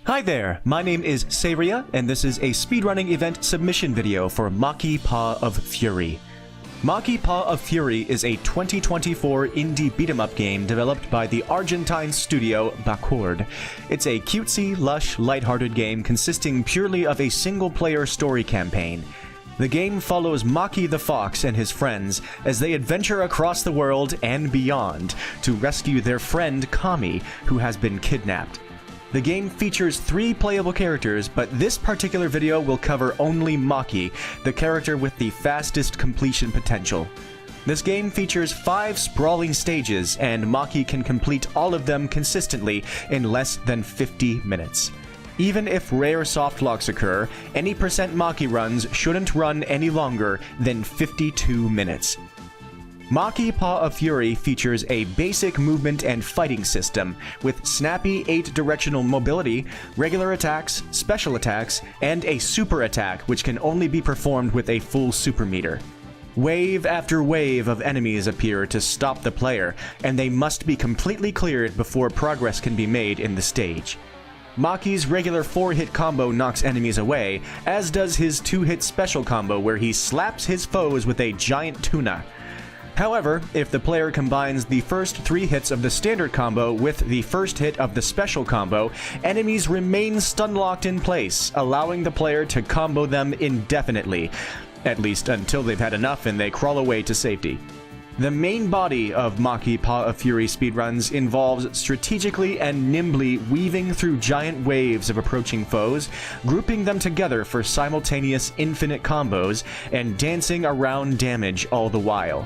Hi there, my name is Seiria, and this is a speedrunning event submission video for Maki Paw of Fury. Maki Paw of Fury is a 2024 indie beat-em-up game developed by the Argentine studio Bacord. It's a cutesy, lush, lighthearted game consisting purely of a single-player story campaign. The game follows Maki the Fox and his friends as they adventure across the world and beyond to rescue their friend Kami, who has been kidnapped. The game features 3 playable characters, but this particular video will cover only Maki, the character with the fastest completion potential. This game features 5 sprawling stages, and Maki can complete all of them consistently in less than 50 minutes. Even if rare softlocks occur, any percent Maki runs shouldn't run any longer than 52 minutes. Maki Paw of Fury features a basic movement and fighting system, with snappy 8-directional mobility, regular attacks, special attacks, and a super attack which can only be performed with a full super meter. Wave after wave of enemies appear to stop the player, and they must be completely cleared before progress can be made in the stage. Maki's regular 4-hit combo knocks enemies away, as does his 2-hit special combo where he slaps his foes with a giant tuna. However, if the player combines the first 3 hits of the standard combo with the first hit of the special combo, enemies remain stun-locked in place, allowing the player to combo them indefinitely, at least until they've had enough and they crawl away to safety. The main body of Maki Paw of Fury speedruns involves strategically and nimbly weaving through giant waves of approaching foes, grouping them together for simultaneous infinite combos, and dancing around damage all the while.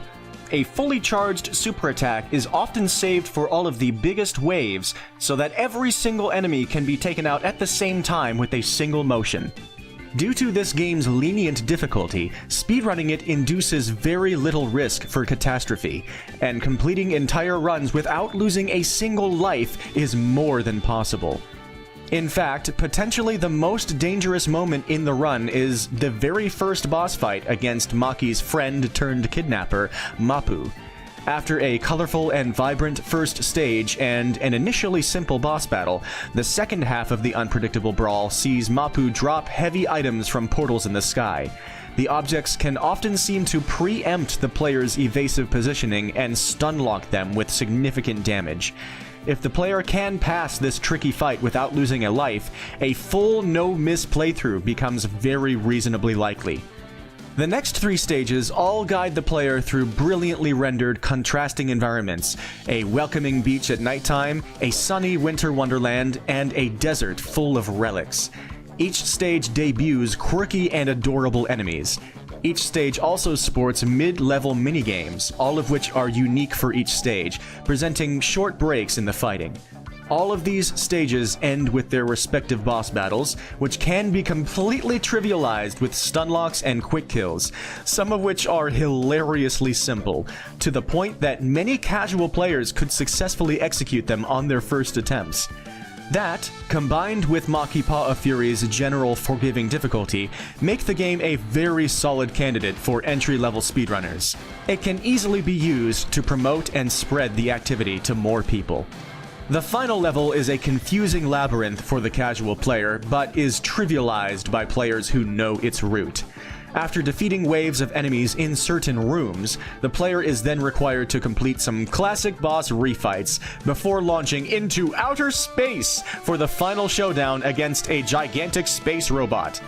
A fully charged super attack is often saved for all of the biggest waves, so that every single enemy can be taken out at the same time with a single motion. Due to this game's lenient difficulty, speedrunning it induces very little risk for catastrophe, and completing entire runs without losing a single life is more than possible. In fact, potentially the most dangerous moment in the run is the very first boss fight against Maki's friend-turned-kidnapper, Mappu. After a colorful and vibrant first stage and an initially simple boss battle, the second half of the unpredictable brawl sees Mappu drop heavy items from portals in the sky. The objects can often seem to preempt the player's evasive positioning and stun-lock them with significant damage. If the player can pass this tricky fight without losing a life, a full no-miss playthrough becomes very reasonably likely. The next 3 stages all guide the player through brilliantly rendered contrasting environments: a welcoming beach at nighttime, a sunny winter wonderland, and a desert full of relics. Each stage debuts quirky and adorable enemies. Each stage also sports mid-level minigames, all of which are unique for each stage, presenting short breaks in the fighting. All of these stages end with their respective boss battles, which can be completely trivialized with stunlocks and quick kills, some of which are hilariously simple, to the point that many casual players could successfully execute them on their first attempts. That, combined with Maki Paw of Fury's general forgiving difficulty, make the game a very solid candidate for entry-level speedrunners. It can easily be used to promote and spread the activity to more people. The final level is a confusing labyrinth for the casual player, but is trivialized by players who know its route. After defeating waves of enemies in certain rooms, the player is then required to complete some classic boss refights before launching into outer space for the final showdown against a gigantic space robot.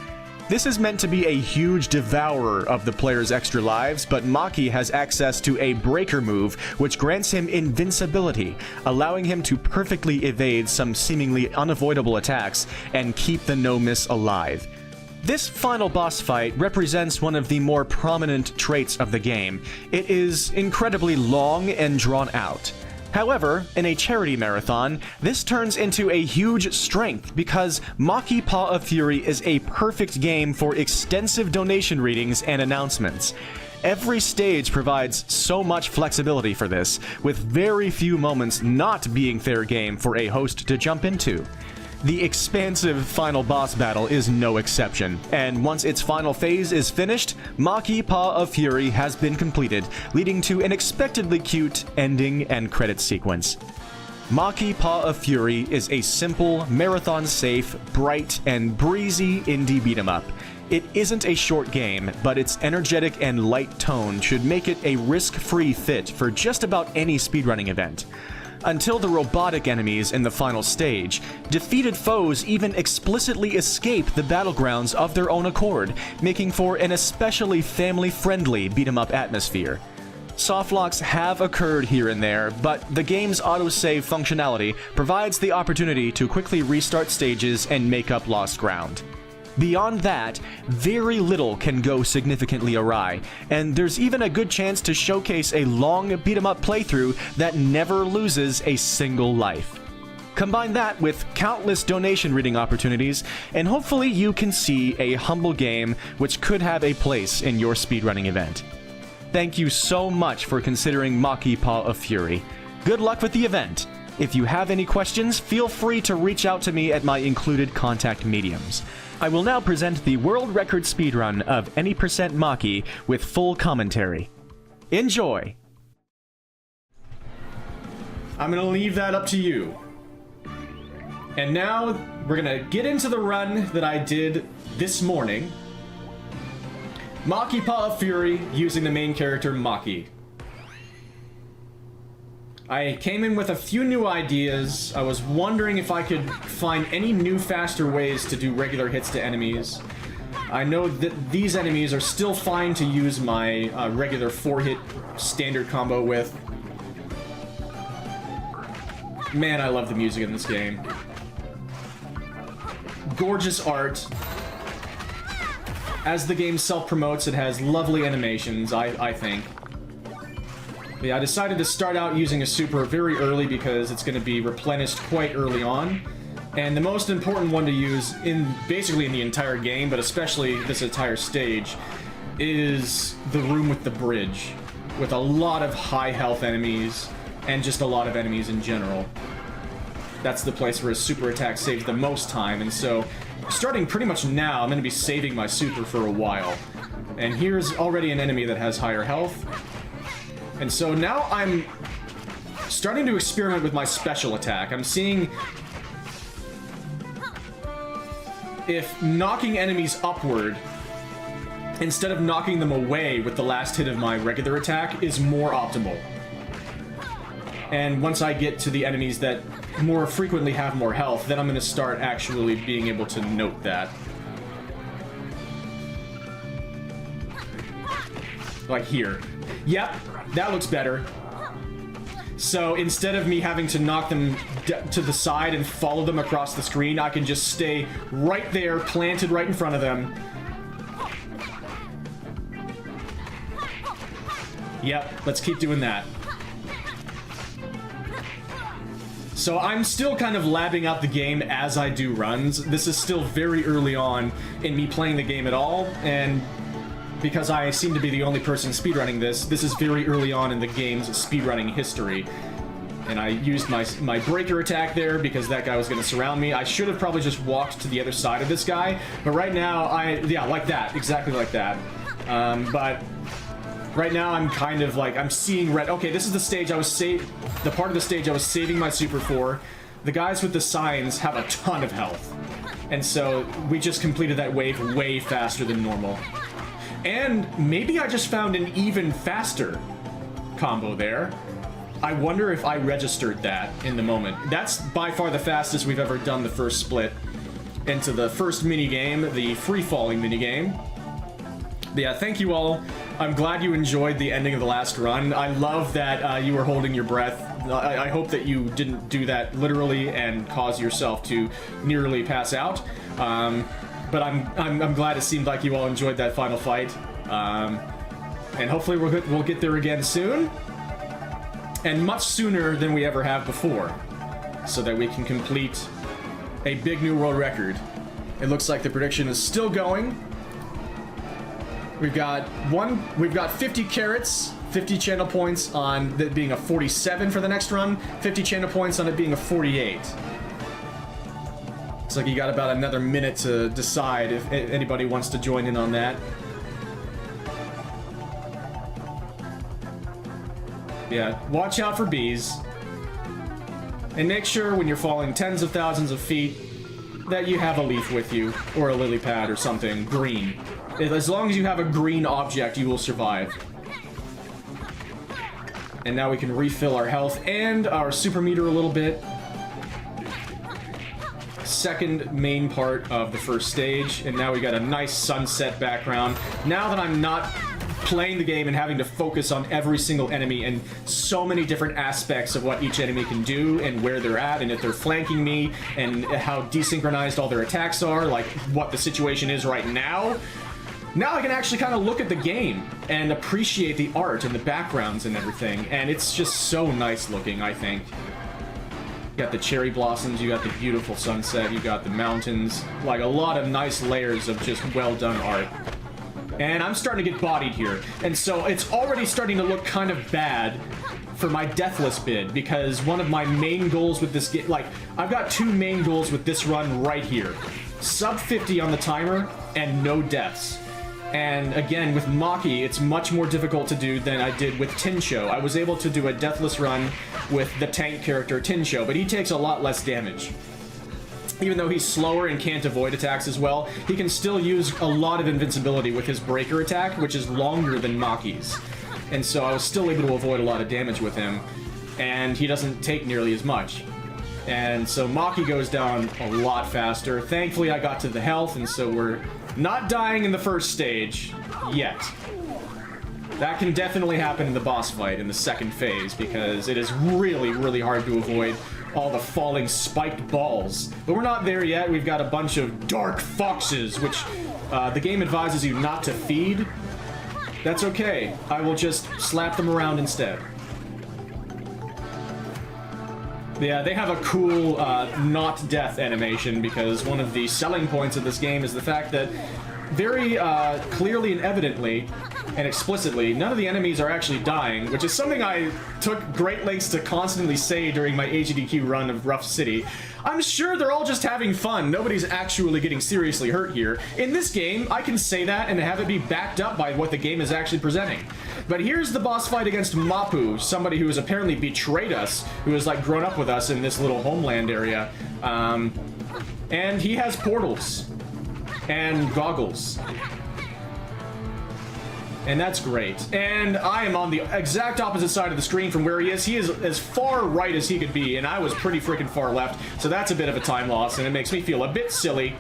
This is meant to be a huge devourer of the player's extra lives, but Maki has access to a breaker move which grants him invincibility, allowing him to perfectly evade some seemingly unavoidable attacks and keep the no-miss alive. This final boss fight represents one of the more prominent traits of the game. It is incredibly long and drawn out. However, in a charity marathon, this turns into a huge strength because Maki Paw of Fury is a perfect game for extensive donation readings and announcements. Every stage provides so much flexibility for this, with very few moments not being fair game for a host to jump into. The expansive final boss battle is no exception, and once its final phase is finished, Maki Paw of Fury has been completed, leading to an expectedly cute ending and credits sequence. Maki Paw of Fury is a simple, marathon-safe, bright, and breezy indie beat-em-up. It isn't a short game, but its energetic and light tone should make it a risk-free fit for just about any speedrunning event. Until the robotic enemies in the final stage, defeated foes even explicitly escape the battlegrounds of their own accord, making for an especially family-friendly beat-em-up atmosphere. Softlocks have occurred here and there, but the game's autosave functionality provides the opportunity to quickly restart stages and make up lost ground. Beyond that, very little can go significantly awry, and there's even a good chance to showcase a long beat-em-up playthrough that never loses a single life. Combine that with countless donation reading opportunities, and hopefully you can see a humble game which could have a place in your speedrunning event. Thank you so much for considering Maki Paw of Fury. Good luck with the event. If you have any questions, feel free to reach out to me at my included contact mediums. I will now present the world record speedrun of any percent Maki with full commentary. Enjoy! I'm gonna leave that up to you. And now, we're gonna get into the run that I did this morning. Maki Paw of Fury, using the main character Maki. I came in with a few new ideas. I was wondering if I could find any new, faster ways to do regular hits to enemies. I know that these enemies are still fine to use my regular 4-hit standard combo with. Man, I love the music in this game. Gorgeous art. As the game self-promotes, it has lovely animations, I think. But yeah, I decided to start out using a super very early because it's going to be replenished quite early on. And the most important one to use basically in the entire game, but especially this entire stage, is the room with the bridge, with a lot of high health enemies and just a lot of enemies in general. That's the place where his super attack saves the most time, and so starting pretty much now, I'm going to be saving my super for a while. And here's already an enemy that has higher health. And so now I'm starting to experiment with my special attack. I'm seeing if knocking enemies upward instead of knocking them away with the last hit of my regular attack is more optimal. And once I get to the enemies that more frequently have more health, then I'm going to start actually being able to note that. Like here. Yep, that looks better. So instead of me having to knock them to the side and follow them across the screen, I can just stay right there, planted right in front of them. Yep, let's keep doing that. So I'm still kind of labbing out the game as I do runs. This is still very early on in me playing the game at all, and because I seem to be the only person speedrunning this is very early on in the game's speedrunning history. And I used my breaker attack there because that guy was going to surround me. I should have probably just walked to the other side of this guy, but right now yeah, like that, exactly like that. But right now I'm kind of like, I'm seeing red. Okay, this is the stage the part of the stage I was saving my super for. The guys with the signs have a ton of health. And so we just completed that wave way faster than normal. And maybe I just found an even faster combo there. I wonder if I registered that in the moment. That's by far the fastest we've ever done the first split into the first minigame, the free-falling minigame. But yeah, thank you all. I'm glad you enjoyed the ending of the last run. I love that you were holding your breath. I hope that you didn't do that literally and cause yourself to nearly pass out. But I'm glad it seemed like you all enjoyed that final fight. And hopefully we'll get there again soon. And much sooner than we ever have before. So that we can complete a big new world record. It looks like the prediction is still going. We've got 50 carats, 50 channel points on that being a 47 for the next run, 50 channel points on it being a 48. Looks like you got about another minute to decide if anybody wants to join in on that. Yeah, watch out for bees. And make sure when you're falling tens of thousands of feet that you have a leaf with you, or a lily pad or something green. As long as you have a green object, you will survive. And now we can refill our health and our super meter a little bit. Second main part of the first stage, and now we got a nice sunset background. Now that I'm not playing the game and having to focus on every single enemy and so many different aspects of what each enemy can do and where they're at and if they're flanking me and how desynchronized all their attacks are, like what the situation is right now. Now I can actually kind of look at the game and appreciate the art and the backgrounds and everything, and it's just so nice looking, I think. You got the cherry blossoms, you got the beautiful sunset, you got the mountains, like a lot of nice layers of just well done art. And I'm starting to get bodied here, and so it's already starting to look kind of bad for my deathless bid, because one of my main goals with this game, like, I've got two main goals with this run right here. Sub 50 on the timer, and no deaths. And again, with Maki, it's much more difficult to do than I did with Tinsho. I was able to do a deathless run with the tank character Tinsho, but he takes a lot less damage. Even though he's slower and can't avoid attacks as well, he can still use a lot of invincibility with his breaker attack, which is longer than Maki's. And so I was still able to avoid a lot of damage with him, and he doesn't take nearly as much. And so Maki goes down a lot faster. Thankfully, I got to the health, and so we're not dying in the first stage yet. That can definitely happen in the boss fight in the second phase, because it is really, really hard to avoid all the falling spiked balls. But we're not there yet. We've got a bunch of dark foxes, which the game advises you not to feed. That's okay. I will just slap them around instead. Yeah, they have a cool not death animation, because one of the selling points of this game is the fact that very clearly and evidently and explicitly, none of the enemies are actually dying, which is something I took great lengths to constantly say during my AGDQ run of Rough City. I'm sure they're all just having fun. Nobody's actually getting seriously hurt here. In this game, I can say that and have it be backed up by what the game is actually presenting. But here's the boss fight against Mapu, somebody who has apparently betrayed us, who has like grown up with us in this little homeland area. And he has portals and goggles. And that's great. And I am on the exact opposite side of the screen from where he is. He is as far right as he could be, and I was pretty freaking far left, so that's a bit of a time loss, and it makes me feel a bit silly.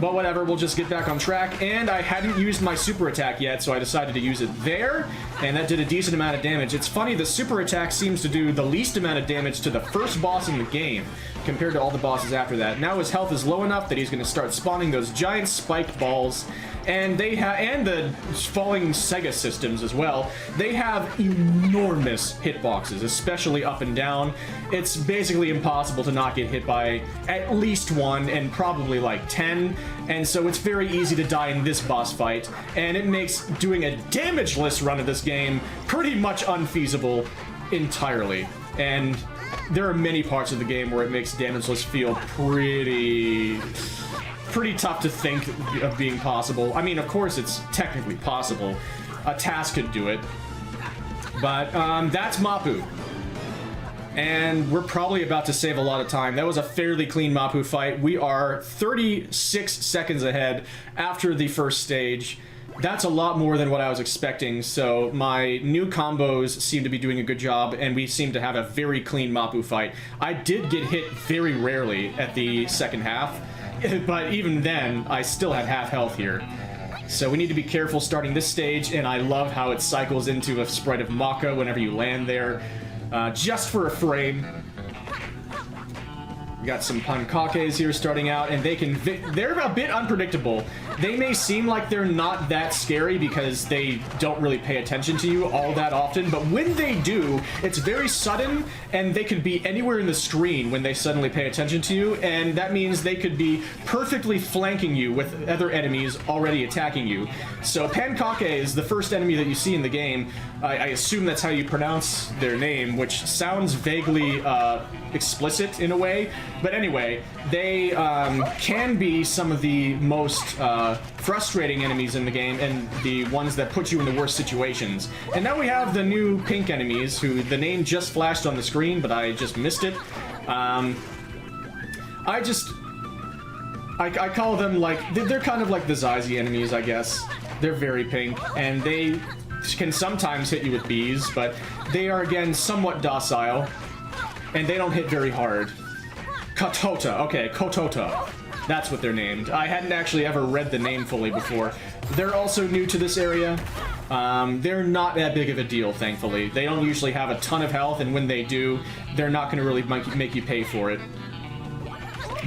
But whatever, we'll just get back on track. And I hadn't used my super attack yet, so I decided to use it there, and that did a decent amount of damage. It's funny, the super attack seems to do the least amount of damage to the first boss in the game, compared to all the bosses after that. Now his health is low enough that he's going to start spawning those giant spiked balls, and they have, and the falling Sega systems as well. They have enormous hitboxes, especially up and down. It's basically impossible to not get hit by at least one, and probably like 10. And so it's very easy to die in this boss fight, and it makes doing a damageless run of this game pretty much unfeasible entirely. And there are many parts of the game where it makes damageless feel pretty tough to think of being possible. I mean, of course it's technically possible. A task could do it. But that's Mapu. And we're probably about to save a lot of time. That was a fairly clean Mapu fight. We are 36 seconds ahead after the first stage. That's a lot more than what I was expecting, so my new combos seem to be doing a good job, and we seem to have a very clean Mapu fight. I did get hit very rarely at the second half, but even then, I still have half health here. So we need to be careful starting this stage, and I love how it cycles into a sprite of Maka whenever you land there, just for a frame. We got some pankakes here starting out, and they're a bit unpredictable. They may seem like they're not that scary because they don't really pay attention to you all that often, but when they do, it's very sudden, and they could be anywhere in the screen when they suddenly pay attention to you, and that means they could be perfectly flanking you with other enemies already attacking you. So Pankake is the first enemy that you see in the game. I assume that's how you pronounce their name, which sounds vaguely explicit in a way. But anyway, they can be some of the most frustrating enemies in the game, and the ones that put you in the worst situations. And now we have the new pink enemies, who the name just flashed on the screen, but I just missed it. I call them like, they're kind of like the Zazie enemies, I guess. They're very pink, and they can sometimes hit you with bees, but they are, again, somewhat docile, and they don't hit very hard. Kotota, okay, Kotota. That's what they're named. I hadn't actually ever read the name fully before. They're also new to this area. They're not that big of a deal, thankfully. They don't usually have a ton of health, and when they do, they're not going to really make you pay for it.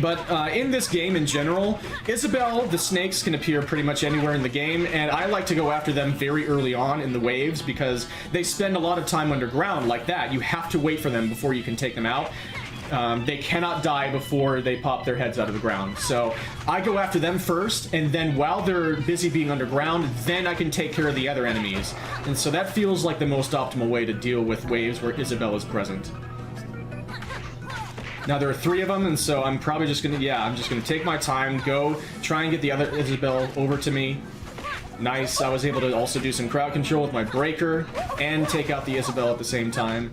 But in this game in general, Isabelle, the snakes can appear pretty much anywhere in the game, and I like to go after them very early on in the waves because they spend a lot of time underground like that. You have to wait for them before you can take them out. They cannot die before they pop their heads out of the ground. So I go after them first, and then while they're busy being underground, then I can take care of the other enemies. And so that feels like the most optimal way to deal with waves where Isabelle is present. Now there are 3 of them, and so I'm probably just gonna, I'm just gonna take my time, go try and get the other Isabelle over to me. Nice, I was able to also do some crowd control with my breaker, and take out the Isabelle at the same time.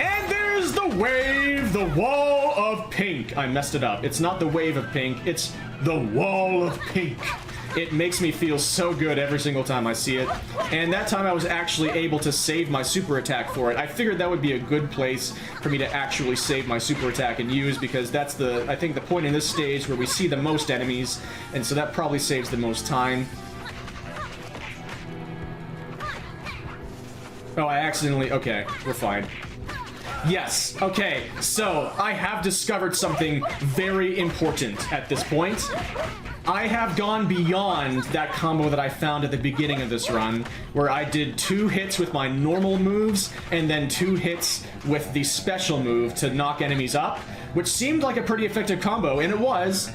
And there's the wave, the wall of pink. I messed it up. It's not the wave of pink, it's the wall of pink. It makes me feel so good every single time I see it. And that time I was actually able to save my super attack for it. I figured that would be a good place for me to actually save my super attack and use, because that's I think the point in this stage where we see the most enemies, and so that probably saves the most time. Oh, I accidentally, okay, we're fine. Yes, okay, so I have discovered something very important at this point. I have gone beyond that combo that I found at the beginning of this run, where I did 2 hits with my normal moves, and then 2 hits with the special move to knock enemies up, which seemed like a pretty effective combo, and it was.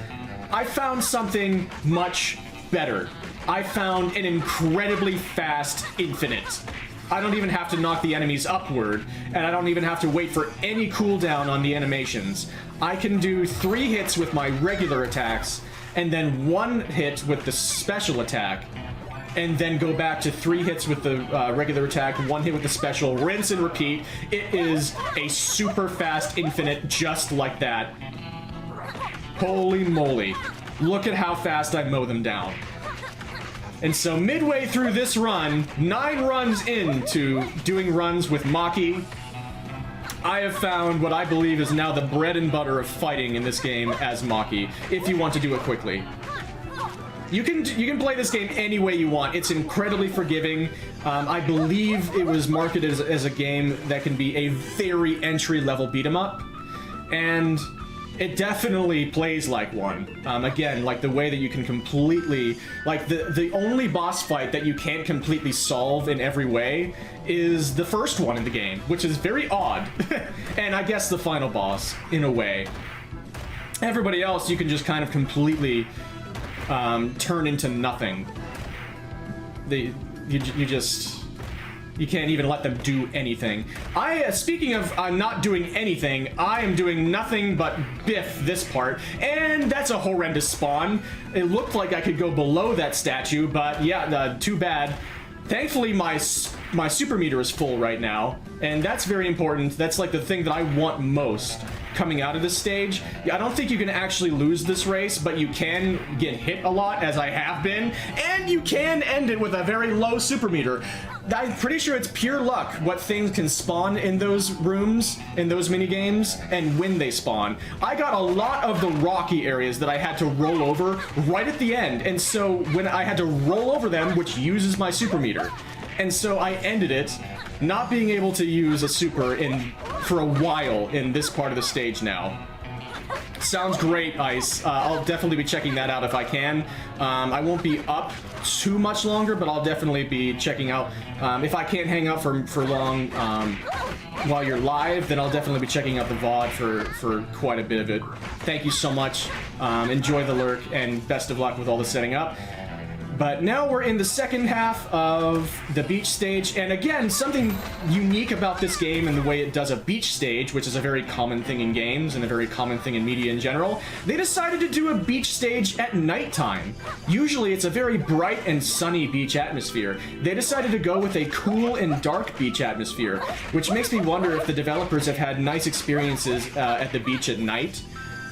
I found something much better. I found an incredibly fast infinite. I don't even have to knock the enemies upward, and I don't even have to wait for any cooldown on the animations. I can do 3 hits with my regular attacks, and then 1 hit with the special attack, and then go back to 3 hits with the regular attack, 1 hit with the special, rinse and repeat. It is a super fast infinite just like that. Holy moly. Look at how fast I mow them down. And so midway through this run, 9 runs into doing runs with Maki, I have found what I believe is now the bread and butter of fighting in this game as Maki, if you want to do it quickly. You can play this game any way you want. It's incredibly forgiving. I believe it was marketed as a game that can be a very entry-level beat-em-up, and it definitely plays like one. Again, like the way that you can completely, like the only boss fight that you can't completely solve in every way is the first one in the game, which is very odd. And I guess the final boss, in a way. Everybody else you can just kind of completely turn into nothing. You can't even let them do anything. Speaking of not doing anything, I am doing nothing but biff this part, and that's a horrendous spawn. It looked like I could go below that statue, but yeah, too bad. Thankfully, my super meter is full right now, and that's very important. That's like the thing that I want most coming out of this stage. I don't think you can actually lose this race, but you can get hit a lot, as I have been, and you can end it with a very low super meter. I'm pretty sure it's pure luck what things can spawn in those rooms, in those mini games, and when they spawn. I got a lot of the rocky areas that I had to roll over right at the end, and so when I had to roll over them, which uses my super meter, and so I ended it not being able to use a super for a while in this part of the stage now. Sounds great, Ice. I'll definitely be checking that out if I can. I won't be up too much longer, but I'll definitely be checking out. If I can't hang out for long while you're live, then I'll definitely be checking out the VOD for quite a bit of it. Thank you so much. Enjoy the lurk, and best of luck with all the setting up. But now we're in the second half of the beach stage, and again, something unique about this game and the way it does a beach stage, which is a very common thing in games and a very common thing in media in general, they decided to do a beach stage at nighttime. Usually it's a very bright and sunny beach atmosphere. They decided to go with a cool and dark beach atmosphere, which makes me wonder if the developers have had nice experiences at the beach at night,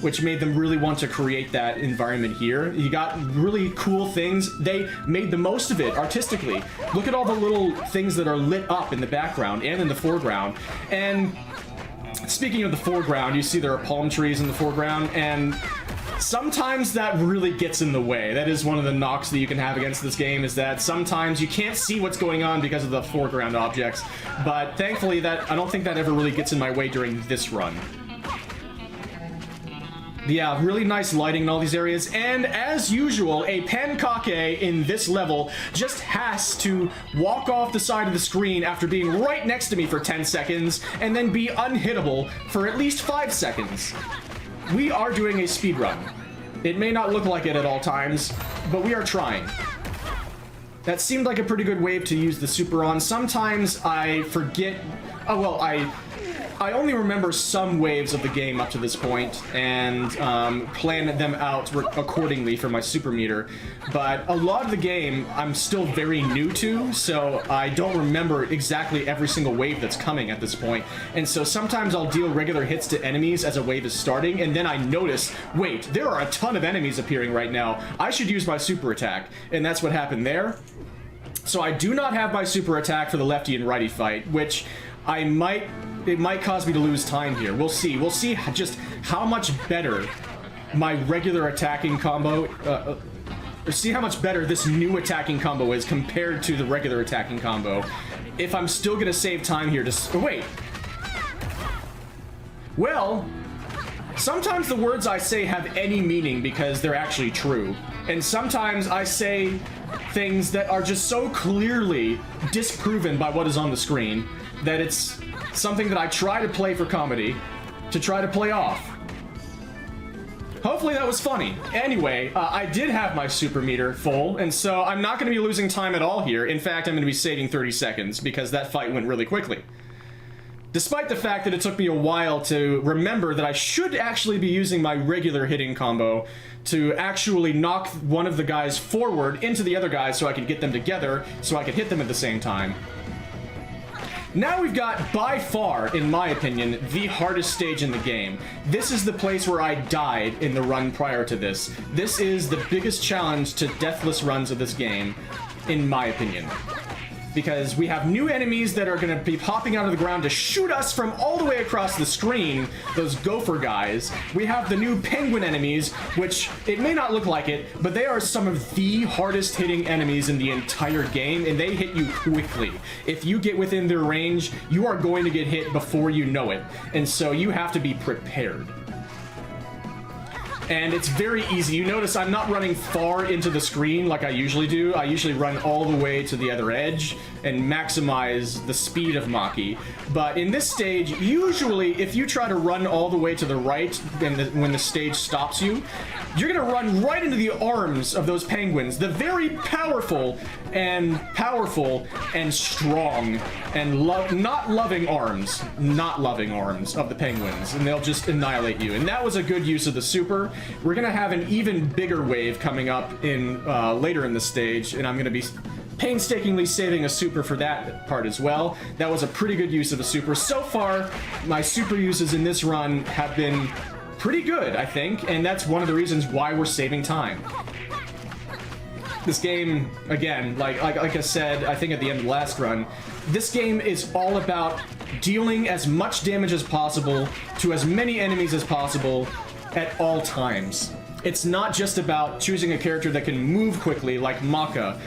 which made them really want to create that environment here. You got really cool things. They made the most of it artistically. Look at all the little things that are lit up in the background and in the foreground. And speaking of the foreground, you see there are palm trees in the foreground, and sometimes that really gets in the way. That is one of the knocks that you can have against this game, is that sometimes you can't see what's going on because of the foreground objects. But thankfully, I don't think that ever really gets in my way during this run. Yeah, really nice lighting in all these areas, and as usual, a pankake in this level just has to walk off the side of the screen after being right next to me for 10 seconds, and then be unhittable for at least 5 seconds. We are doing a speedrun. It may not look like it at all times, but we are trying. That seemed like a pretty good wave to use the super on. Sometimes I forget... Oh, well, I only remember some waves of the game up to this point, and plan them out accordingly for my super meter. But a lot of the game I'm still very new to, so I don't remember exactly every single wave that's coming at this point. And so sometimes I'll deal regular hits to enemies as a wave is starting, and then I notice, wait, there are a ton of enemies appearing right now. I should use my super attack. And that's what happened there. So I do not have my super attack for the lefty and righty fight, which it might cause me to lose time here. We'll see. We'll see just how much better my regular attacking combo, or see how much better this new attacking combo is compared to the regular attacking combo. If I'm still gonna save time here to... wait. Well, sometimes the words I say have any meaning because they're actually true. And sometimes I say things that are just so clearly disproven by what is on the screen that it's something that I try to play for comedy, to try to play off. Hopefully that was funny. Anyway, I did have my super meter full, and so I'm not going to be losing time at all here. In fact, I'm going to be saving 30 seconds because that fight went really quickly. Despite the fact that it took me a while to remember that I should actually be using my regular hitting combo to actually knock one of the guys forward into the other guy so I could get them together so I could hit them at the same time. Now we've got, by far, in my opinion, the hardest stage in the game. This is the place where I died in the run prior to this. This is the biggest challenge to deathless runs of this game, in my opinion. Because we have new enemies that are going to be popping out of the ground to shoot us from all the way across the screen, those gopher guys. We have the new penguin enemies, which it may not look like it, but they are some of the hardest hitting enemies in the entire game, and they hit you quickly. If you get within their range, you are going to get hit before you know it, and so you have to be prepared. And it's very easy. You notice I'm not running far into the screen like I usually do. I usually run all the way to the other edge and maximize the speed of Maki. But in this stage, usually if you try to run all the way to the right when the stage stops you, you're gonna run right into the arms of those penguins, the very powerful and strong and not loving arms of the penguins, and they'll just annihilate you. And that was a good use of the super. We're gonna have an even bigger wave coming up in later in the stage, and I'm gonna be painstakingly saving a super for that part as well. That was a pretty good use of a super. So far, my super uses in this run have been pretty good, I think, and that's one of the reasons why we're saving time. This game, again, like I said, I think at the end of the last run, this game is all about dealing as much damage as possible to as many enemies as possible at all times. It's not just about choosing a character that can move quickly like Maka.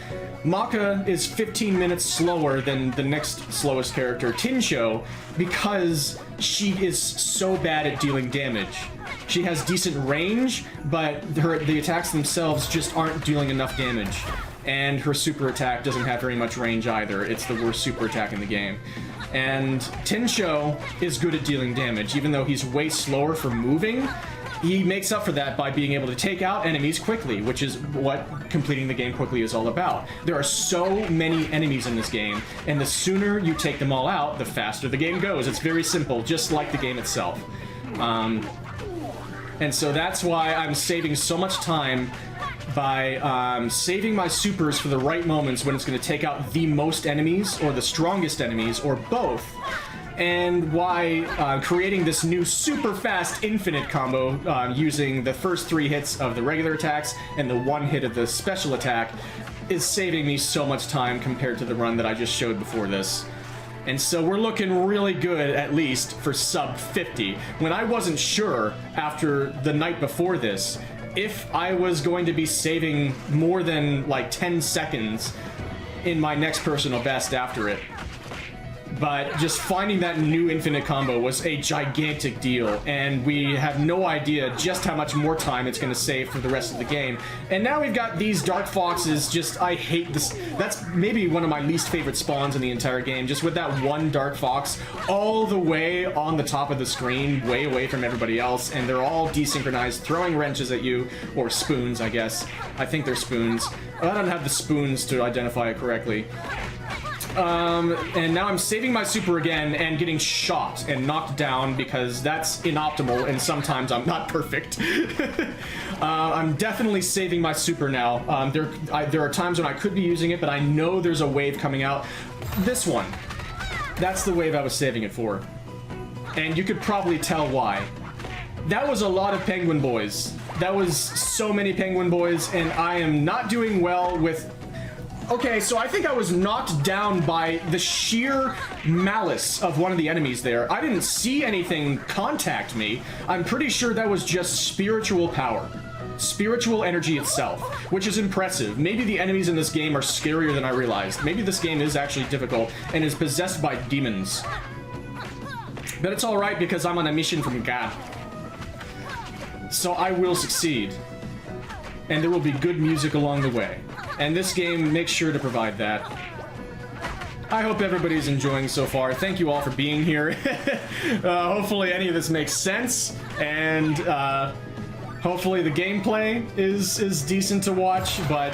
Maka is 15 minutes slower than the next slowest character, Tinsho, because she is so bad at dealing damage. She has decent range, but the attacks themselves just aren't dealing enough damage. And her super attack doesn't have very much range either. It's the worst super attack in the game. And Tinsho is good at dealing damage, even though he's way slower for moving. he makes up for that by being able to take out enemies quickly, which is what completing the game quickly is all about. There are so many enemies in this game, and the sooner you take them all out, the faster the game goes. It's very simple, just like the game itself. And so that's why I'm saving so much time by saving my supers for the right moments when it's going to take out the most enemies, or the strongest enemies, or both. And why creating this new super fast infinite combo using the first 3 hits of the regular attacks and the 1 hit of the special attack is saving me so much time compared to the run that I just showed before this. And so we're looking really good, at least, for sub 50. When I wasn't sure after the night before this if I was going to be saving more than like 10 seconds in my next personal best after it. But just finding that new infinite combo was a gigantic deal, and we have no idea just how much more time it's going to save for the rest of the game. And now we've got these Dark Foxes. Just, I hate this. That's maybe one of my least favorite spawns in the entire game, just with that one Dark Fox all the way on the top of the screen, way away from everybody else, and they're all desynchronized, throwing wrenches at you, or spoons, I guess. I think they're spoons. I don't have the spoons to identify it correctly. And now I'm saving my super again and getting shot and knocked down because that's inoptimal and sometimes I'm not perfect. I'm definitely saving my super now. There are times when I could be using it, but I know there's a wave coming out. This one. That's the wave I was saving it for. And you could probably tell why. That was a lot of penguin boys. That was so many penguin boys, and I am not doing well with... Okay, so I think I was knocked down by the sheer malice of one of the enemies there. I didn't see anything contact me. I'm pretty sure that was just spiritual power. Spiritual energy itself, which is impressive. Maybe the enemies in this game are scarier than I realized. Maybe this game is actually difficult and is possessed by demons. But it's alright because I'm on a mission from God. So I will succeed. And there will be good music along the way. And this game makes sure to provide that. I hope everybody's enjoying so far. Thank you all for being here. Hopefully any of this makes sense, and hopefully the gameplay is decent to watch. But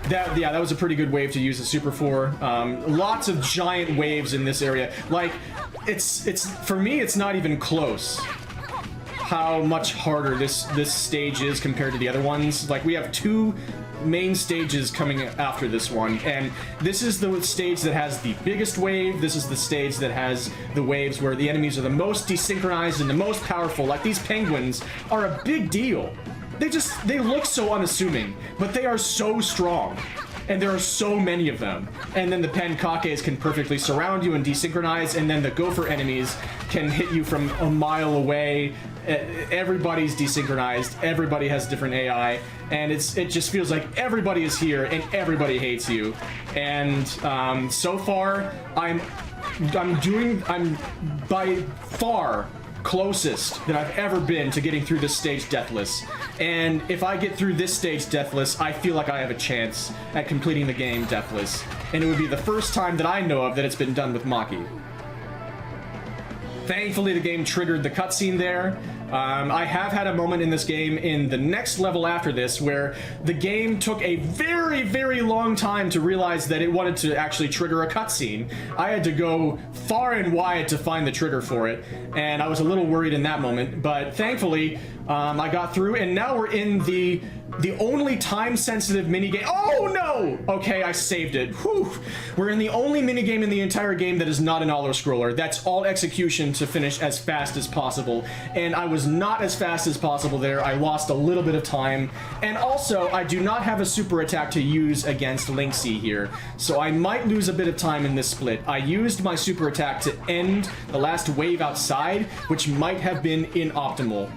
that was a pretty good wave to use the super for. Lots of giant waves in this area. Like, it's for me, it's not even close how much harder this stage is compared to the other ones. Like, we have 2 main stages coming after this one, and this is the stage that has the biggest wave. This is the stage that has the waves where the enemies are the most desynchronized and the most powerful. Like, these penguins are a big deal. They look so unassuming, but they are so strong. And there are so many of them. And then the pankakes can perfectly surround you and desynchronize, and then the gopher enemies can hit you from a mile away. Everybody's desynchronized, everybody has different AI, and it just feels like everybody is here and everybody hates you. And so far, I'm by far closest that I've ever been to getting through this stage deathless. And if I get through this stage deathless, I feel like I have a chance at completing the game deathless. And it would be the first time that I know of that it's been done with Maki. Thankfully, the game triggered the cutscene there. I have had a moment in this game in the next level after this where the game took a very, very long time to realize that it wanted to actually trigger a cutscene. I had to go far and wide to find the trigger for it, and I was a little worried in that moment, but thankfully I got through, and now we're in the only time-sensitive minigame. Oh no! Okay, I saved it. Whew. We're in the only minigame in the entire game that is not an auto-scroller. That's all execution to finish as fast as possible. And I was not as fast as possible there. I lost a little bit of time. And also, I do not have a super attack to use against lenghty here. So I might lose a bit of time in this split. I used my super attack to end the last wave outside, which might have been inoptimal.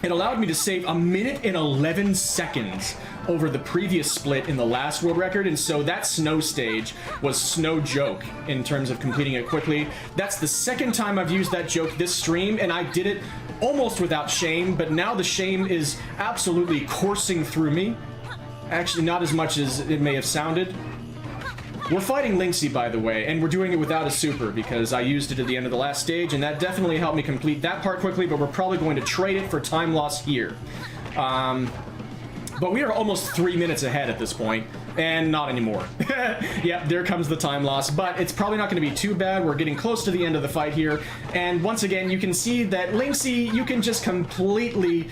It allowed me to save 1 minute and 11 seconds over the previous split in the last world record, and so that snow stage was no joke in terms of completing it quickly. That's the second time I've used that joke this stream, and I did it almost without shame, but now the shame is absolutely coursing through me. Actually, not as much as it may have sounded. We're fighting Lenghty, by the way, and we're doing it without a super because I used it at the end of the last stage, and that definitely helped me complete that part quickly, but we're probably going to trade it for time loss here. But we are almost 3 minutes ahead at this point, and not anymore. Yep, there comes the time loss, but it's probably not going to be too bad. We're getting close to the end of the fight here, and once again, you can see that Lenghty, you can just completely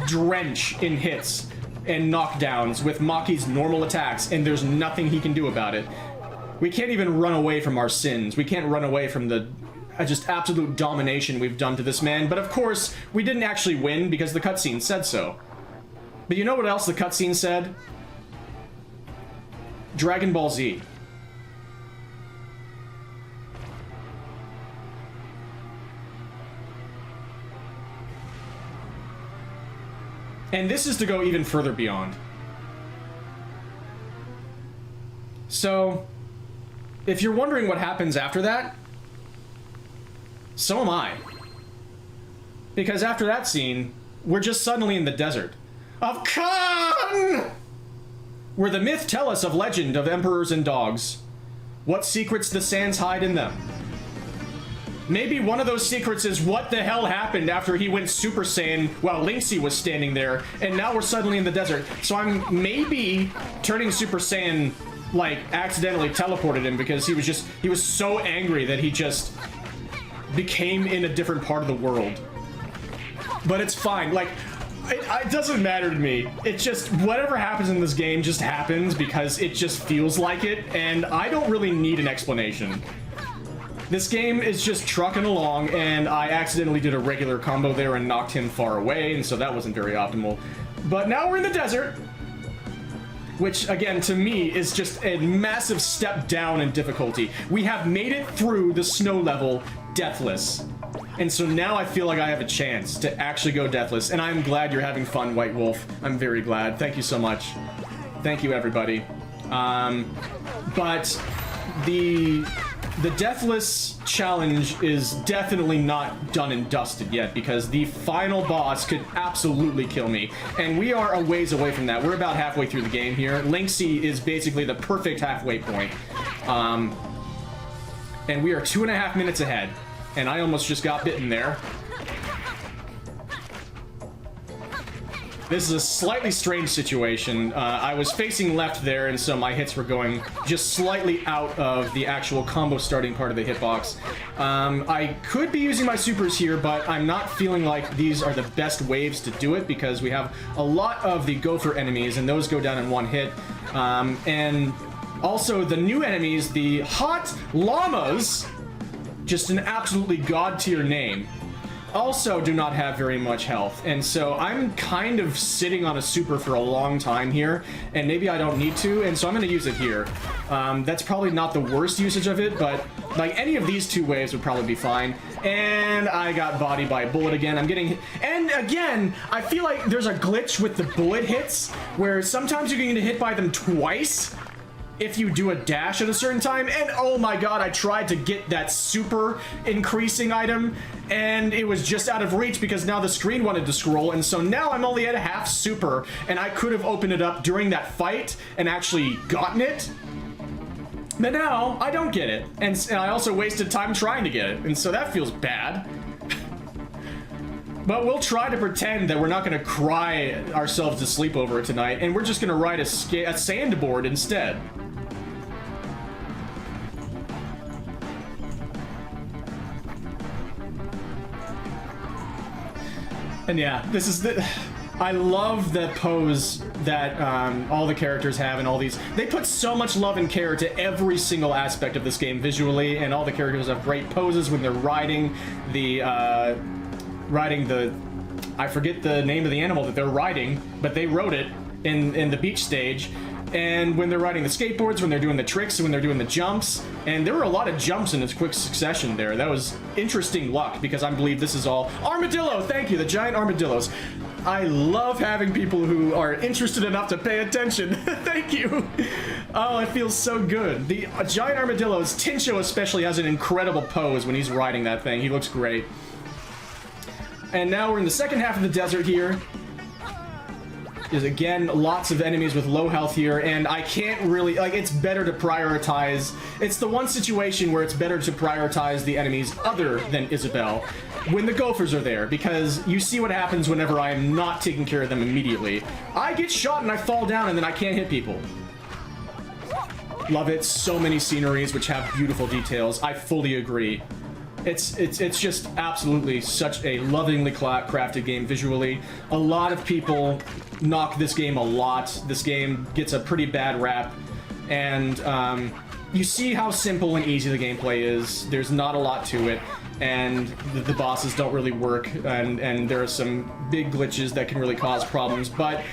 drench in hits and knockdowns with Maki's normal attacks, and there's nothing he can do about it. We can't even run away from our sins. We can't run away from the just absolute domination we've done to this man, but of course, we didn't actually win because the cutscene said so. But you know what else the cutscene said? Dragon Ball Z. And this is to go even further beyond. So, if you're wondering what happens after that, so am I. Because after that scene, we're just suddenly in the desert of Khan! Where the myth tell us of legend of emperors and dogs. What secrets the sands hide in them. Maybe one of those secrets is what the hell happened after he went Super Saiyan while Lenghty was standing there, and now we're suddenly in the desert. So I'm maybe turning Super Saiyan, like, accidentally teleported him because he was so angry that he just became in a different part of the world. But it's fine, like, it doesn't matter to me. It's just, whatever happens in this game just happens because it just feels like it, and I don't really need an explanation. This game is just trucking along, and I accidentally did a regular combo there and knocked him far away, and so that wasn't very optimal. But now we're in the desert, which, again, to me, is just a massive step down in difficulty. We have made it through the snow level deathless. And so now I feel like I have a chance to actually go deathless, and I'm glad you're having fun, White Wolf. I'm very glad. Thank you so much. Thank you, everybody. But the deathless challenge is definitely not done and dusted yet, because the final boss could absolutely kill me, and we are a ways away from that. We're about halfway through the game here. Lenghty is basically the perfect halfway point. And we are 2.5 minutes ahead. And I almost just got bitten there. This is a slightly strange situation. I was facing left there, and so my hits were going just slightly out of the actual combo starting part of the hitbox. I could be using my supers here, but I'm not feeling like these are the best waves to do it because we have a lot of the gopher enemies, and those go down in one hit. And also the new enemies, the hot llamas, just an absolutely god-tier name, also do not have very much health, and so I'm kind of sitting on a super for a long time here, and maybe I don't need to, and so I'm going to use it here. That's probably not the worst usage of it, but like any of these two waves would probably be fine. And I got bodied by a bullet again. I'm getting, and again, I feel like there's a glitch with the bullet hits, where sometimes you can get hit by them twice if you do a dash at a certain time, and oh my god, I tried to get that super increasing item, and it was just out of reach because now the screen wanted to scroll, and so now I'm only at a half super, and I could have opened it up during that fight and actually gotten it, but now I don't get it, and I also wasted time trying to get it, and so that feels bad. But we'll try to pretend that we're not going to cry ourselves to sleep over it tonight, and we're just going to ride a sandboard instead. And yeah, this is the... I love the pose that all the characters have and all these... They put so much love and care to every single aspect of this game visually, and all the characters have great poses when they're riding the... I forget the name of the animal that they're riding, but they rode it in the beach stage. And when they're riding the skateboards, when they're doing the tricks, when they're doing the jumps, and there were a lot of jumps in its quick succession there. That was interesting luck, because I believe this is all... Armadillo! Thank you, the giant armadillos. I love having people who are interested enough to pay attention. Thank you! Oh, it feels so good. The giant armadillos, Tincho especially, has an incredible pose when he's riding that thing. He looks great. And now we're in the second half of the desert here. There's, again, lots of enemies with low health here, and I can't really, like, it's better to prioritize. It's the one situation where it's better to prioritize the enemies other than Isabelle when the gophers are there, because you see what happens whenever I am not taking care of them immediately. I get shot and I fall down and then I can't hit people. Love it. So many sceneries which have beautiful details. I fully agree. It's just absolutely such a lovingly crafted game visually. A lot of people knock this game a lot. This game gets a pretty bad rap, and you see how simple and easy the gameplay is. There's not a lot to it, and the bosses don't really work, and there are some big glitches that can really cause problems, but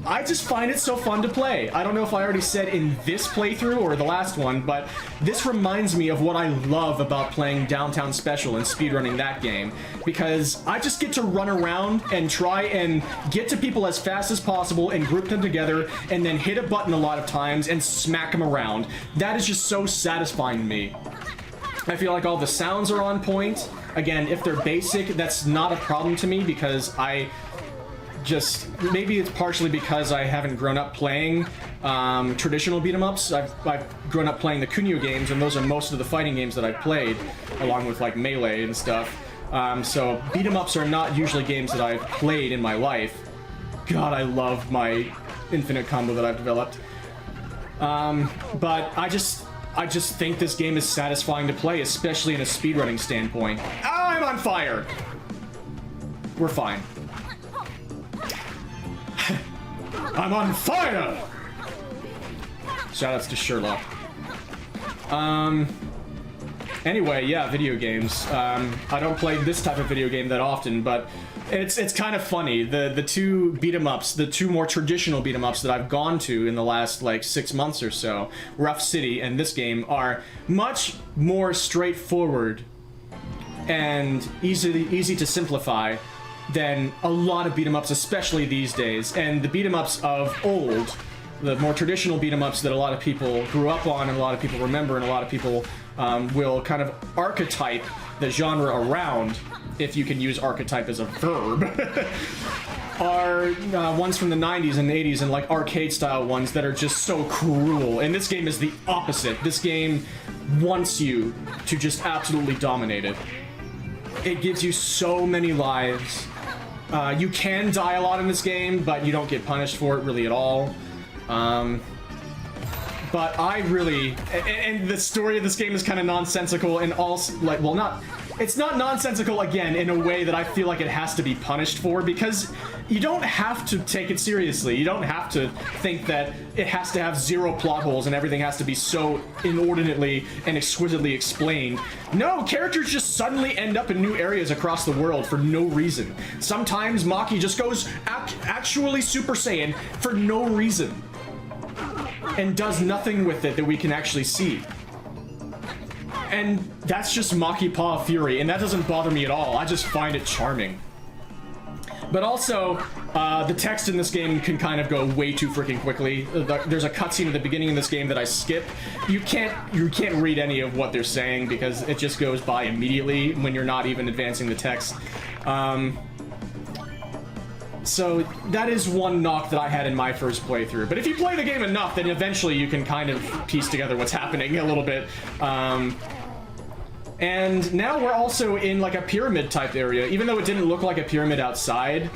I just find it so fun to play. I don't know if I already said in this playthrough or the last one, but this reminds me of what I love about playing Downtown Special and speedrunning that game, because I just get to run around and try and get to people as fast as possible and group them together and then hit a button a lot of times and smack them around. That is just so satisfying to me. I feel like all the sounds are on point. Again, if they're basic, that's not a problem to me, because maybe it's partially because I haven't grown up playing traditional beat-em-ups. I've grown up playing the Kunio games, and those are most of the fighting games that I've played, along with like Melee and stuff. So beat-em-ups are not usually games that I've played in my life. God, I love my infinite combo that I've developed. But I just think this game is satisfying to play, especially in a speedrunning standpoint. Oh, I'm on fire! We're fine. I'm on fire! Shoutouts to Sherlock. Anyway, yeah, video games. I don't play this type of video game that often, but it's kind of funny. The two beat-em-ups, the two more traditional beat-em-ups that I've gone to in the last, like, 6 months or so, Rough City and this game, are much more straightforward and easy to simplify than a lot of beat-em-ups, especially these days. And the beat-em-ups of old, the more traditional beat-em-ups that a lot of people grew up on and a lot of people remember and a lot of people will kind of archetype the genre around, if you can use archetype as a verb, are ones from the 90s and 80s and like arcade-style ones that are just so cruel. And this game is the opposite. This game wants you to just absolutely dominate it. It gives you so many lives. You can die a lot in this game, but you don't get punished for it really at all. But I really... And the story of this game is kind of nonsensical and also... like, well, not... It's not nonsensical, again, in a way that I feel like it has to be punished for, because you don't have to take it seriously. You don't have to think that it has to have zero plot holes and everything has to be so inordinately and exquisitely explained. No, characters just suddenly end up in new areas across the world for no reason. Sometimes Maki just goes actually Super Saiyan for no reason and does nothing with it that we can actually see. And that's just Maki Paw of Fury, and that doesn't bother me at all. I just find it charming. But also, the text in this game can kind of go way too freaking quickly. There's a cutscene at the beginning of this game that I skip. You can't read any of what they're saying because it just goes by immediately when you're not even advancing the text. So that is one knock that I had in my first playthrough. But if you play the game enough, then eventually you can kind of piece together what's happening a little bit. And now we're also in like a pyramid type area. Even though it didn't look like a pyramid outside,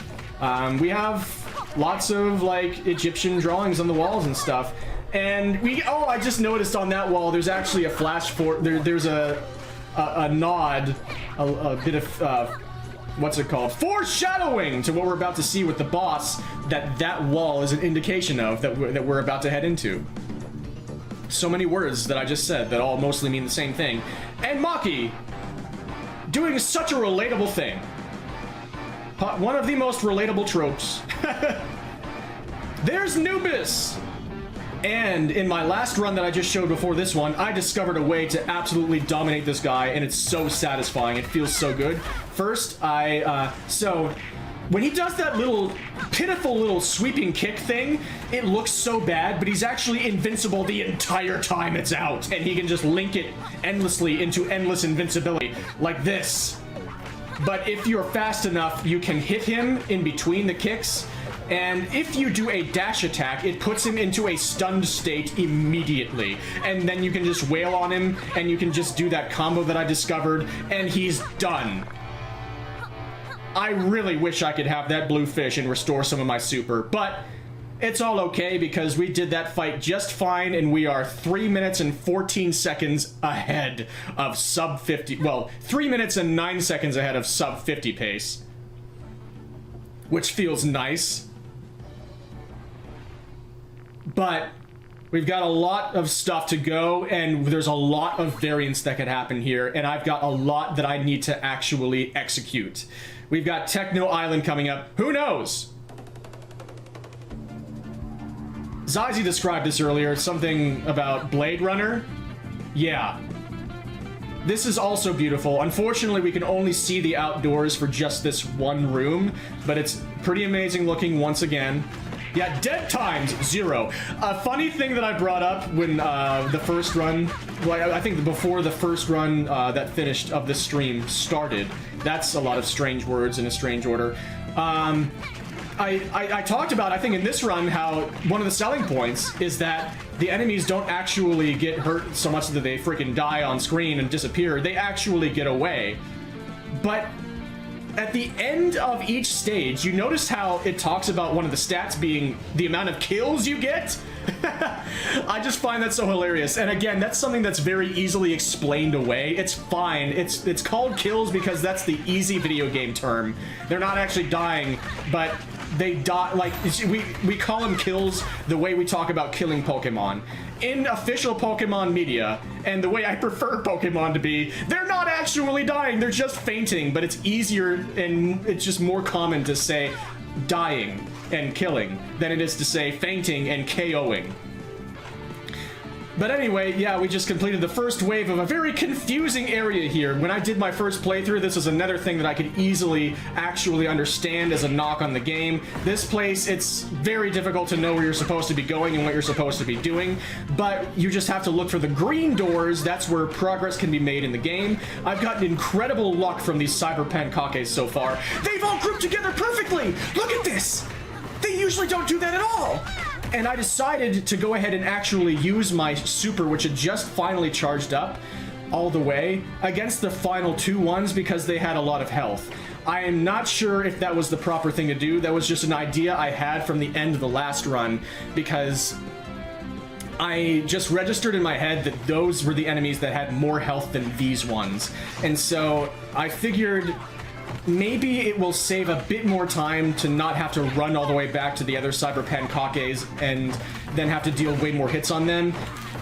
we have lots of like Egyptian drawings on the walls and stuff. And I just noticed on that wall there's actually a flash for there's a nod, a bit of what's it called? Foreshadowing to what we're about to see with the boss, that wall is an indication of that we're about to head into. So many words that I just said that all mostly mean the same thing. And Maki doing such a relatable thing. One of the most relatable tropes. There's Nubis! And in my last run that I just showed before this one, I discovered a way to absolutely dominate this guy, and it's so satisfying. It feels so good. First, so when he does that little pitiful little sweeping kick thing, it looks so bad, but he's actually invincible the entire time it's out, and he can just link it endlessly into endless invincibility, like this. But if you're fast enough, you can hit him in between the kicks, And if you do a dash attack, it puts him into a stunned state immediately. And then you can just wail on him, and you can just do that combo that I discovered, and he's done. I really wish I could have that blue fish and restore some of my super, but it's all okay because we did that fight just fine, and we are 3 minutes and 14 seconds ahead of sub 50. Well, 3 minutes and 9 seconds ahead of sub 50 pace, which feels nice. But we've got a lot of stuff to go, and there's a lot of variance that could happen here, and I've got a lot that I need to actually execute. We've got Techno Island coming up. Who knows? Zazie described this earlier, something about Blade Runner. Yeah. This is also beautiful. Unfortunately, we can only see the outdoors for just this one room, but it's pretty amazing looking once again. Yeah, dead times, 0. A funny thing that I brought up when the first run, well, I think before the first run that finished of this stream started, that's a lot of strange words in a strange order. I talked about, I think in this run, how one of the selling points is that the enemies don't actually get hurt so much that they freaking die on screen and disappear. They actually get away. But at the end of each stage, you notice how it talks about one of the stats being the amount of kills you get? I just find that so hilarious. And again, that's something that's very easily explained away. It's fine. It's called kills because that's the easy video game term. They're not actually dying, but they die. Like, we call them kills the way we talk about killing Pokemon. In official Pokemon media, and the way I prefer Pokemon to be, they're not actually dying, they're just fainting, but it's easier and it's just more common to say dying and killing than it is to say fainting and KOing. But anyway, yeah, we just completed the first wave of a very confusing area here. When I did my first playthrough, this was another thing that I could easily actually understand as a knock on the game. This place, it's very difficult to know where you're supposed to be going and what you're supposed to be doing, but you just have to look for the green doors. That's where progress can be made in the game. I've gotten incredible luck from these cyber pankakes so far. They've all grouped together perfectly! Look at this! They usually don't do that at all! And I decided to go ahead and actually use my super, which had just finally charged up all the way, against the final 2 ones because they had a lot of health. I am not sure if that was the proper thing to do. That was just an idea I had from the end of the last run because I just registered in my head that those were the enemies that had more health than these ones. And so I figured maybe it will save a bit more time to not have to run all the way back to the other Cyber Pankakes and then have to deal way more hits on them.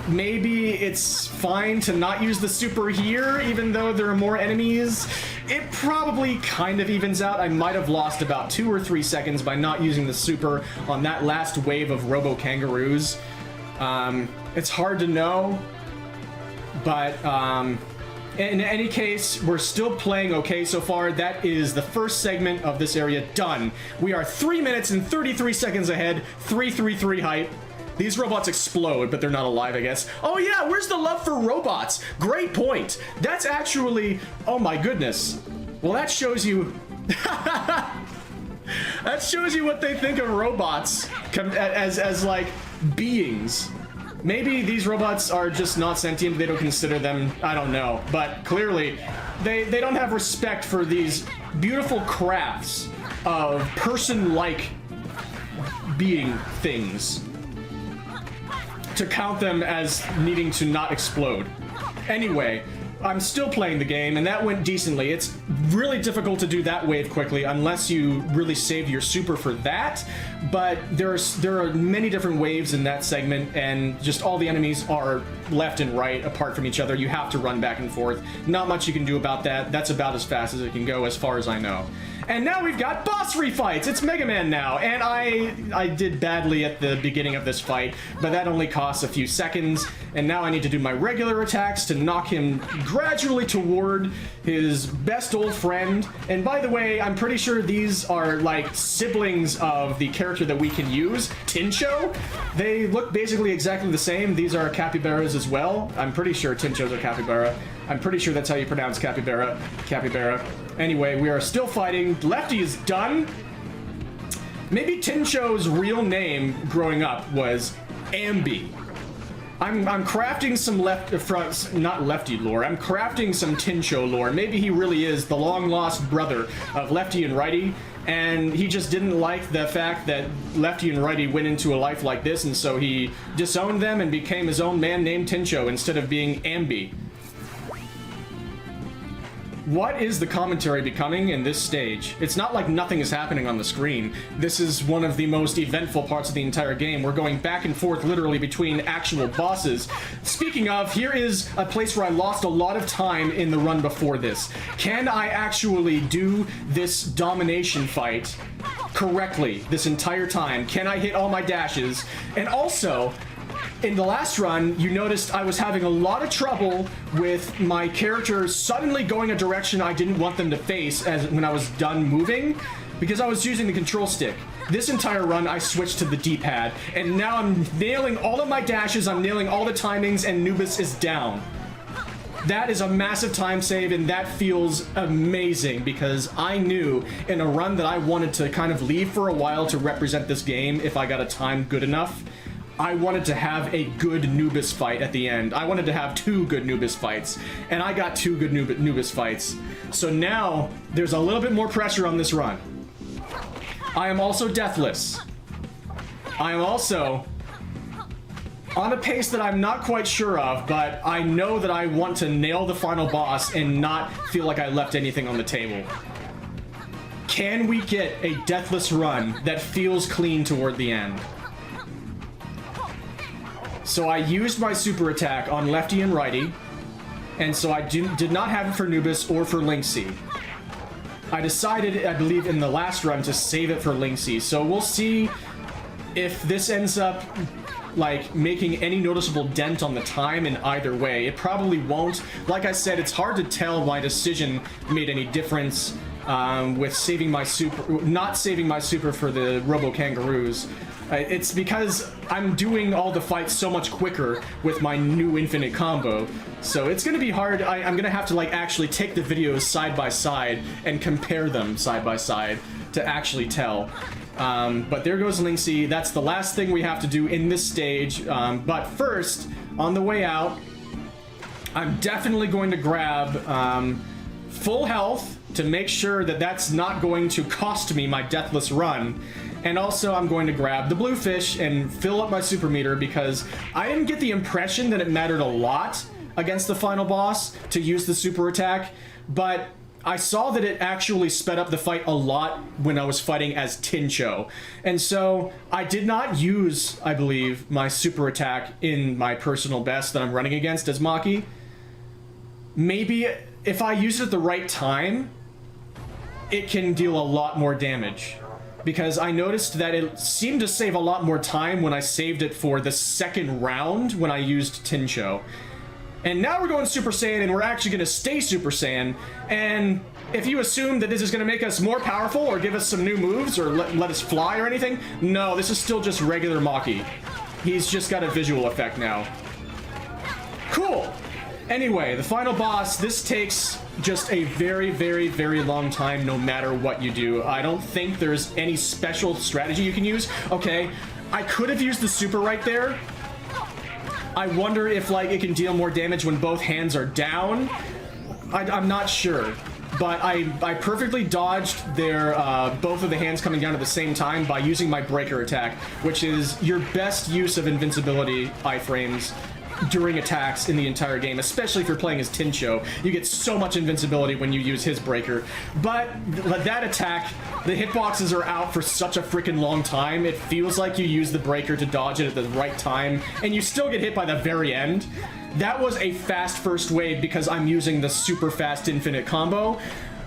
Maybe it's fine to not use the super here, even though there are more enemies. It probably kind of evens out. I might have lost about 2 or 3 seconds by not using the super on that last wave of Robo Kangaroos. It's hard to know, but in any case, we're still playing okay so far. That is the first segment of this area done. We are 3 minutes and 33 seconds ahead, 333 height. These robots explode, but they're not alive, I guess. Oh yeah, where's the love for robots? Great point. That's actually, oh my goodness. Well, that shows you, that shows you what they think of robots as like beings. Maybe these robots are just not sentient, they don't consider them, I don't know. But clearly, they don't have respect for these beautiful crafts of person-like being things to count them as needing to not explode. Anyway, I'm still playing the game, and that went decently. It's really difficult to do that wave quickly unless you really saved your super for that, but there are many different waves in that segment, and just all the enemies are left and right apart from each other. You have to run back and forth. Not much you can do about that. That's about as fast as it can go as far as I know. And now we've got boss refights! It's Mega Man now, and I did badly at the beginning of this fight, but that only costs a few seconds, and now I need to do my regular attacks to knock him gradually toward his best old friend. And by the way, I'm pretty sure these are like siblings of the character that we can use, Tincho. They look basically exactly the same. These are capybaras as well. I'm pretty sure Tincho's a capybara. I'm pretty sure that's how you pronounce capybara. Anyway, we are still fighting. Lefty is done. Maybe Tincho's real name growing up was Ambi. I'm crafting some not lefty lore. I'm crafting some Tincho lore. Maybe he really is the long-lost brother of Lefty and Righty, and he just didn't like the fact that Lefty and Righty went into a life like this, and so he disowned them and became his own man named Tincho instead of being Ambi. What is the commentary becoming in this stage? It's not like nothing is happening on the screen. This is one of the most eventful parts of the entire game. We're going back and forth literally between actual bosses. Speaking of, here is a place where I lost a lot of time in the run before this. Can I actually do this domination fight correctly this entire time? Can I hit all my dashes? And also, in the last run, you noticed I was having a lot of trouble with my characters suddenly going a direction I didn't want them to face when I was done moving, because I was using the control stick. This entire run, I switched to the D-pad, and now I'm nailing all of my dashes, I'm nailing all the timings, and Nubis is down. That is a massive time save, and that feels amazing, because I knew in a run that I wanted to kind of leave for a while to represent this game if I got a time good enough. I wanted to have a good Nubis fight at the end. I wanted to have 2 good Nubis fights, and I got 2 good Nubis fights. So now, there's a little bit more pressure on this run. I am also deathless. I am also on a pace that I'm not quite sure of, but I know that I want to nail the final boss and not feel like I left anything on the table. Can we get a deathless run that feels clean toward the end? So I used my super attack on Lefty and Righty, and so I did not have it for Nubis or for lenghty. I decided, I believe, in the last run to save it for lenghty, so we'll see if this ends up, like, making any noticeable dent on the time in either way. It probably won't. Like I said, it's hard to tell my decision made any difference with saving my super, not saving my super for the Robo Kangaroos. It's because I'm doing all the fights so much quicker with my new infinite combo. So it's gonna be hard. I'm gonna have to like actually take the videos side by side and compare them side by side to actually tell. But there goes lenghty. That's the last thing we have to do in this stage. But first, on the way out, I'm definitely going to grab full health to make sure that that's not going to cost me my deathless run. And also, I'm going to grab the blue fish and fill up my super meter, because I didn't get the impression that it mattered a lot against the final boss to use the super attack, but I saw that it actually sped up the fight a lot when I was fighting as Tincho. And so I did not use, I believe, my super attack in my personal best that I'm running against as Maki. Maybe if I use it at the right time, it can deal a lot more damage. Because I noticed that it seemed to save a lot more time when I saved it for the second round when I used Tincho. And now we're going Super Saiyan, and we're actually going to stay Super Saiyan. And if you assume that this is going to make us more powerful or give us some new moves or let us fly or anything, no, this is still just regular Maki. He's just got a visual effect now. Cool! Anyway, the final boss, this takes just a very, very, very long time no matter what you do. I don't think there's any special strategy you can use. Okay, I could have used the super right there. I wonder if, like, it can deal more damage when both hands are down. I'm not sure. But I perfectly dodged their, both of the hands coming down at the same time by using my breaker attack, which is your best use of invincibility iframes during attacks in the entire game, especially if you're playing as Tincho. You get so much invincibility when you use his breaker. But that attack, the hitboxes are out for such a freaking long time, it feels like you use the breaker to dodge it at the right time, and you still get hit by the very end. That was a fast first wave because I'm using the super fast infinite combo.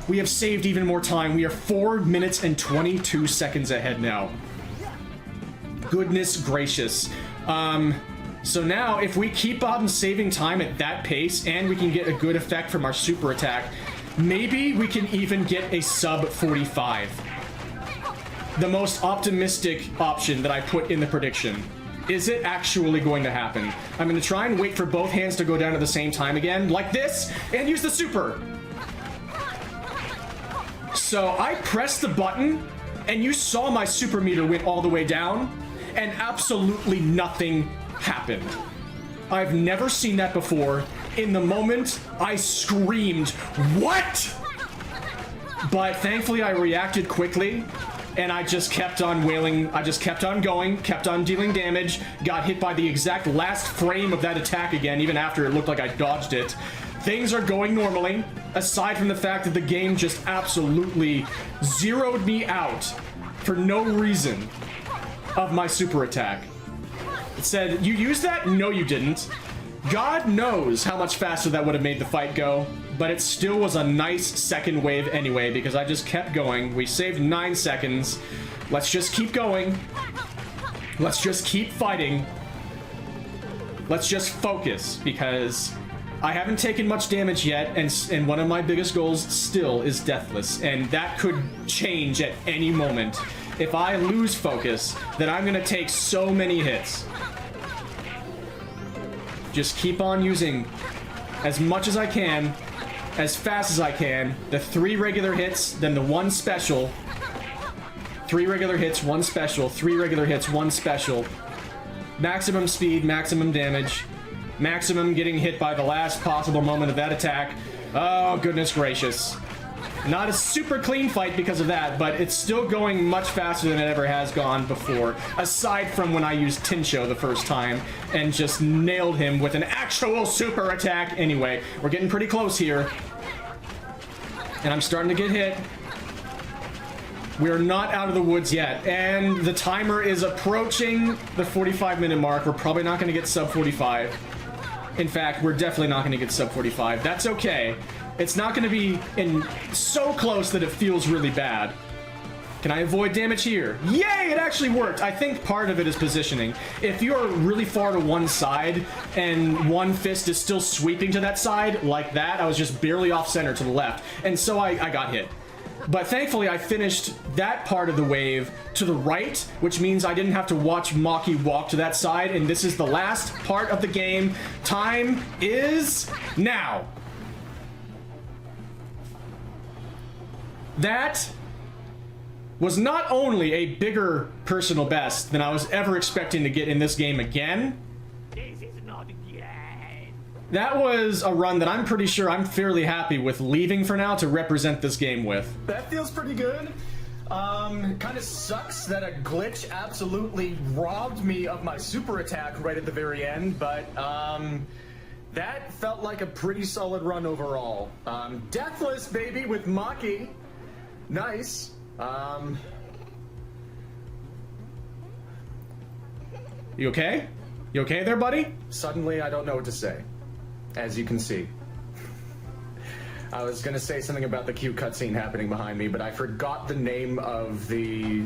We have saved even more time. We are 4 minutes and 22 seconds ahead now. Goodness gracious. So now, if we keep on saving time at that pace, and we can get a good effect from our super attack, maybe we can even get a sub 45. The most optimistic option that I put in the prediction. Is it actually going to happen? I'm going to try and wait for both hands to go down at the same time again, like this, and use the super. So I pressed the button and you saw my super meter went all the way down, and absolutely nothing happened. I've never seen that before. In the moment, I screamed, "What?" But thankfully, I reacted quickly, and I just kept on wailing. I just kept on going, kept on dealing damage, got hit by the exact last frame of that attack again, even after it looked like I dodged it. Things are going normally, aside from the fact that the game just absolutely zeroed me out for no reason of my super attack. It said, "You used that?" No, you didn't. God knows how much faster that would have made the fight go, but it still was a nice second wave anyway, because I just kept going. We saved 9 seconds. Let's just keep going. Let's just keep fighting. Let's just focus, because I haven't taken much damage yet, and one of my biggest goals still is deathless, and that could change at any moment. If I lose focus, then I'm gonna take so many hits. Just keep on using as much as I can, as fast as I can. The 3 regular hits, then the 1 special. 3 regular hits, 1 special. 3 regular hits, 1 special. Maximum speed, maximum damage. Maximum getting hit by the last possible moment of that attack. Oh, goodness gracious. Not a super clean fight because of that, but it's still going much faster than it ever has gone before, aside from when I used Tinsho the first time and just nailed him with an actual super attack. Anyway, we're getting pretty close here, and I'm starting to get hit. We're not out of the woods yet, and the timer is approaching the 45-minute mark. We're probably not going to get sub 45. In fact, we're definitely not going to get sub 45. That's okay. It's not going to be so close that it feels really bad. Can I avoid damage here? Yay, it actually worked. I think part of it is positioning. If you're really far to one side and one fist is still sweeping to that side, like that, I was just barely off center to the left, and so I got hit. But thankfully, I finished that part of the wave to the right, which means I didn't have to watch Maki walk to that side, and this is the last part of the game. Time is now. That was not only a bigger personal best than I was ever expecting to get in this game again. This is not again. That was a run that I'm pretty sure I'm fairly happy with leaving for now to represent this game with. That feels pretty good. Kind of sucks that a glitch absolutely robbed me of my super attack right at the very end, but that felt like a pretty solid run overall. Deathless, baby, with Maki. Nice. You okay? You okay there, buddy? Suddenly, I don't know what to say, as you can see. I was gonna say something about the cute cutscene happening behind me, but I forgot the name of the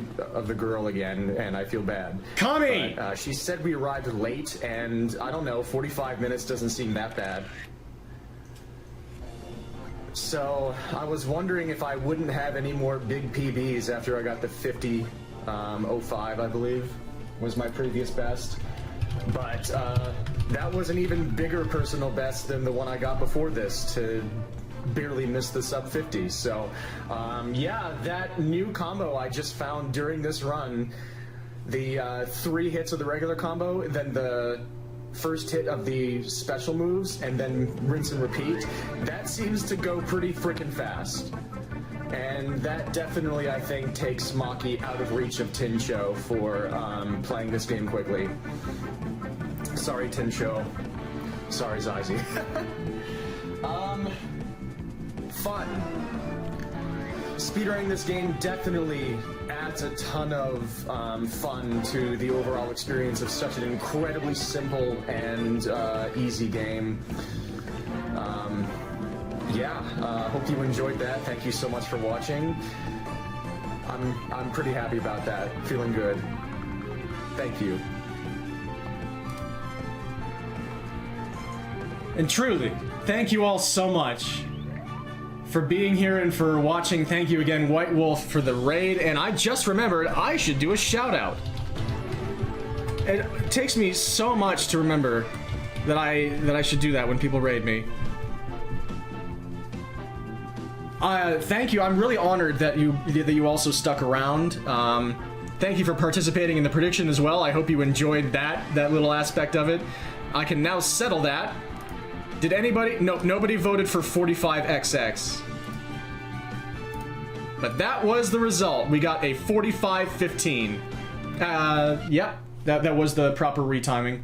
girl again, and I feel bad. Kami! But, she said we arrived late, and I don't know, 45 minutes doesn't seem that bad. So, I was wondering if I wouldn't have any more big PBs after I got the 50.05, I believe, was my previous best. But, that was an even bigger personal best than the one I got before this, to barely miss the sub 50. So, yeah, that new combo I just found during this run, the 3 hits of the regular combo, then the first hit of the special moves, and then rinse and repeat, that seems to go pretty freaking fast. And that definitely, I think, takes Maki out of reach of Tinsho for playing this game quickly. Sorry, Tinsho. Sorry, Zazie. Fun. Speedrunning this game definitely adds a ton of fun to the overall experience of such an incredibly simple and easy game. Hope you enjoyed that. Thank you so much for watching. I'm pretty happy about that. Feeling good. Thank you. And truly, thank you all so much for being here and for watching. Thank you again, White Wolf, for the raid. And I just remembered I should do a shout out. It takes me so much to remember that I should do that when people raid me. Thank you. I'm really honored that you also stuck around. Thank you for participating in the prediction as well. I hope you enjoyed that little aspect of it. I can now settle that. Did anybody? Nope, nobody voted for 45XX. But that was the result. We got a 45-15. Yep, that was the proper retiming.